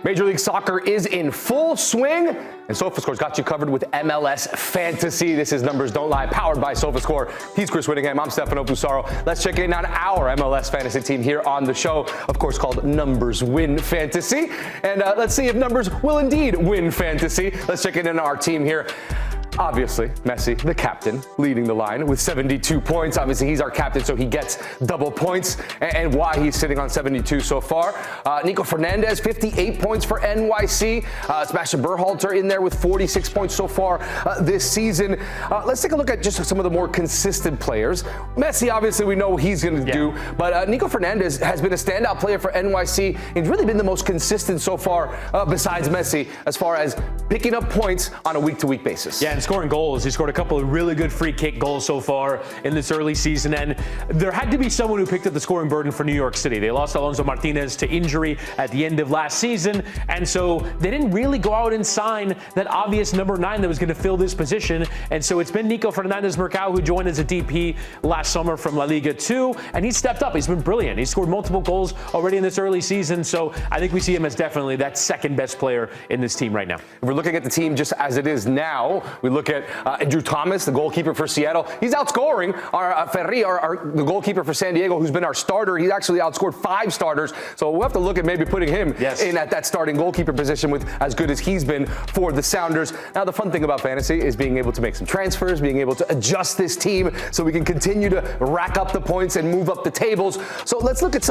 Major League Soccer is in full swing, and Sofascore's got you covered with MLS Fantasy. This is Numbers Don't Lie, powered by Sofascore. He's Chris Whittingham. I'm Stefano Busaro. Let's check in on our MLS Fantasy team here on the show, of course, called Numbers Win Fantasy. And let's see if numbers will indeed win fantasy. Let's check in on our team here. Obviously, Messi, the captain, leading the line with 72 points. Obviously, he's our captain, so he gets double points. And why he's sitting on 72 so far. Nico Fernandez, 58 points for NYC. Sebastian Berhalter in there with 46 points so far this season. Let's take a look at just some of the more consistent players. Messi, obviously, we know what he's going to do. But Nico Fernandez has been a standout player for NYC. He's really been the most consistent so far, besides Messi, as far as picking up points on a week-to-week basis. Yeah, and scoring goals. He scored a couple of really good free kick goals so far in this early season, and there had to be someone who picked up the scoring burden for New York City. They lost Alonso Martinez to injury at the end of last season, and so they didn't really go out and sign that obvious number 9 that was going to fill this position, and so it's been Nico Fernandez Mercado, who joined as a DP last summer from La Liga 2, and he's stepped up. He's been brilliant. He's scored multiple goals already in this early season, so I think we see him as definitely that second best player in this team right now. If we're looking at the team just as it is now, we look at Andrew Thomas, the goalkeeper for Seattle. He's outscoring our Ferri, the goalkeeper for San Diego, who's been our starter. He's actually outscored 5 starters. So we'll have to look at maybe putting him in at that starting goalkeeper position with as good as he's been for the Sounders. Now, the fun thing about fantasy is being able to make some transfers, being able to adjust this team so we can continue to rack up the points and move up the tables. So let's look at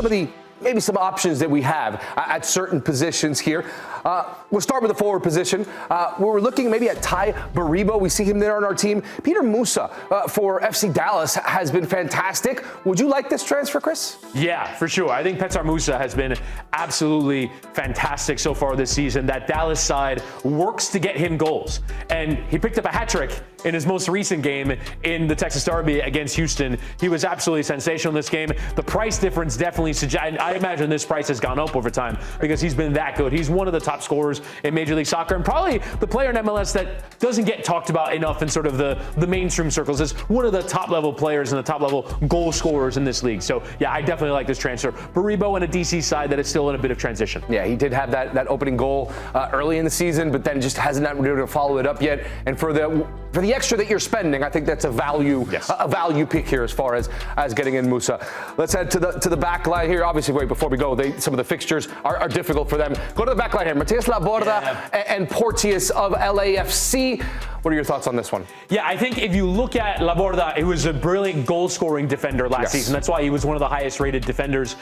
maybe some options that we have at certain positions here. We'll start with the forward position. We're looking maybe at Tai Baribo. We see him there on our team. Peter Musa for FC Dallas has been fantastic. Would you like this transfer, Chris? Yeah, for sure. I think Petar Musa has been absolutely fantastic so far this season. That Dallas side works to get him goals. And he picked up a hat trick in his most recent game in the Texas Derby against Houston. He was absolutely sensational in this game. The price difference definitely suggests, I imagine this price has gone up over time because he's been that good. He's one of the top scorers in Major League Soccer and probably the player in MLS that doesn't get talked about enough in sort of the mainstream circles as one of the top level players and the top level goal scorers in this league. So yeah, I definitely like this transfer. Baribo and a DC side that is still in a bit of transition. Yeah, he did have that opening goal early in the season, but then just hasn't been able to follow it up yet. And for the extra that you're spending, I think that's a value pick here as far as getting in Musa. Let's head to the back line here. Obviously, wait, before we go, some of the fixtures are difficult for them. Go to the back line here. Mathias Laborda and Porteous of LAFC. What are your thoughts on this one? Yeah, I think if you look at Laborda, he was a brilliant goal-scoring defender last season. That's why he was one of the highest-rated defenders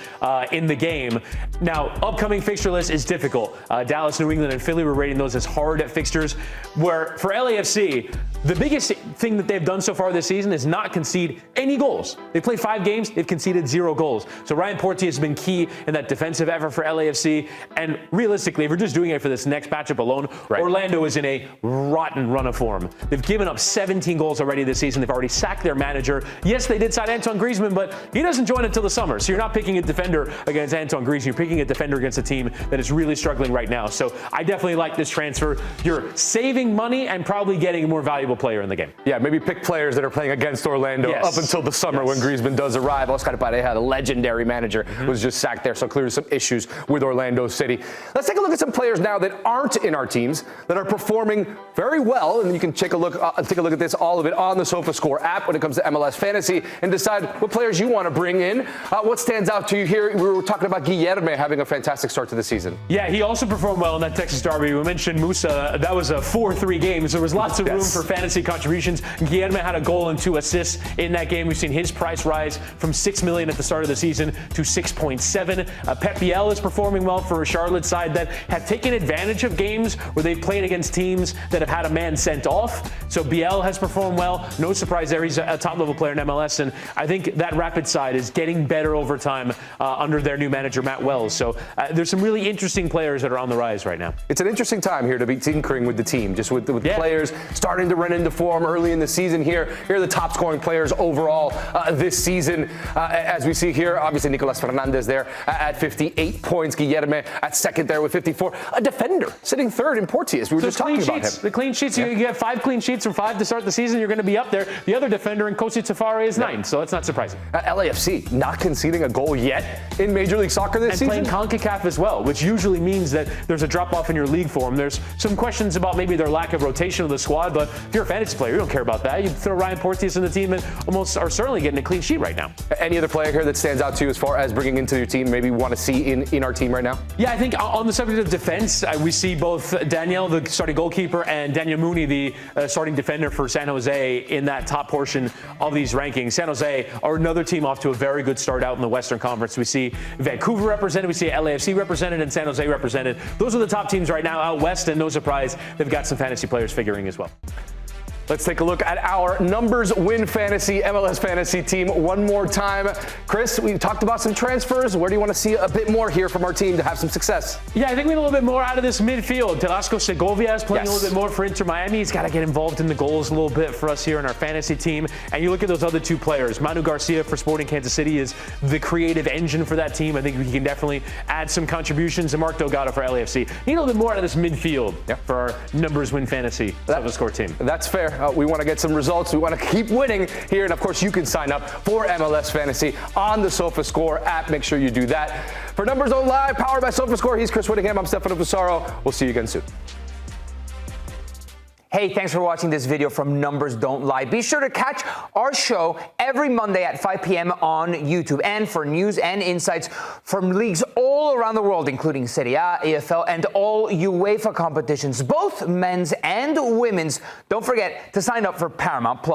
in the game. Now, upcoming fixture list is difficult. Dallas, New England, and Philly were rating those as hard at fixtures, where for LAFC, the biggest thing that they've done so far this season is not concede any goals. They played 5 games, they've conceded 0 goals. So Ryan Porteous has been key in that defensive effort for LAFC. And realistically, if we're just doing it for this next matchup alone, Orlando is in a rotten run of form. They've given up 17 goals already this season. They've already sacked their manager. Yes, they did sign Antoine Griezmann, but he doesn't join until the summer. So you're not picking a defender against Antoine Griezmann. You're picking a defender against a team that is really struggling right now. So I definitely like this transfer. You're saving money and probably getting a more valuable player in the game. Yeah, maybe pick players that are playing against Orlando up until the summer when Griezmann does arrive. Oscar Pareja, the legendary manager, was just sacked there. So clearly some issues with Orlando City. Let's take a look at some players now that aren't in our teams that are performing very well. And you can take a look at this, all of it, on the Sofascore app when it comes to MLS Fantasy and decide what players you want to bring in. What stands out to you here? We were talking about Guilherme having a fantastic start to the season. Yeah, he also performed well in that Texas Derby. We mentioned Musa. That was a 4-3 game. So there was lots of room for fantasy contributions. Guilherme had a goal and 2 assists in that game. We've seen his price rise from $6 million at the start of the season to 6.7. Pep Biel is performing well for a Charlotte side that have taken advantage of games where they've played against teams that have had a man sent off. So Biel has performed well. No surprise there. He's a top-level player in MLS, and I think that Rapid side is getting better over time under their new manager, Matt Wells. So there's some really interesting players that are on the rise right now. It's an interesting time here to be tinkering with the team, just with players starting to return into form early in the season here. Here are the top scoring players overall this season. As we see here, obviously Nicolas Fernandez there at 58 points. Guilherme at second there with 54. A defender sitting third in Porteous. We were just talking about him. The clean sheets, you get 5 clean sheets from 5 to start the season, you're going to be up there. The other defender in Kosi Tafari is 9, so that's not surprising. LAFC not conceding a goal yet in Major League Soccer this season. And playing Concacaf as well, which usually means that there's a drop-off in your league form. There's some questions about maybe their lack of rotation of the squad, but if you're a fantasy player, you don't care about that. You throw Ryan Porteous in the team and almost are certainly getting a clean sheet right now. Any other player here that stands out to you as far as bringing into your team, maybe want to see in our team right now? Yeah, I think on the subject of defense, we see both Daniel, the starting goalkeeper, and Daniel Mooney, the starting defender for San Jose, in that top portion of these rankings. San Jose are another team off to a very good start out in the Western Conference. We see Vancouver represented, we see LAFC represented, and San Jose represented. Those are the top teams right now out west, and no surprise, they've got some fantasy players figuring as well. Let's take a look at our numbers win fantasy MLS fantasy team one more time. Chris, we talked about some transfers. Where do you want to see a bit more here from our team to have some success? Yeah, I think we need a little bit more out of this midfield. Telasco Segovia is playing a little bit more for Inter Miami. He's got to get involved in the goals a little bit for us here in our fantasy team. And you look at those other 2 players. Manu Garcia for Sporting Kansas City is the creative engine for that team. I think we can definitely add some contributions. And Mark Delgado for LAFC. Need a little bit more out of this midfield for our numbers win fantasy Sofascore team. That's fair. We want to get some results. We want to keep winning here. And of course, you can sign up for MLS Fantasy on the Sofascore app. Make sure you do that. For Numbers Don't Lie, powered by Sofascore, he's Chris Whittingham. I'm Stefano Pissarro. We'll see you again soon. Hey, thanks for watching this video from Numbers Don't Lie. Be sure to catch our show every Monday at 5 p.m. on YouTube. And for news and insights from leagues all around the world, including Serie A, EFL, and all UEFA competitions, both men's and women's, don't forget to sign up for Paramount+.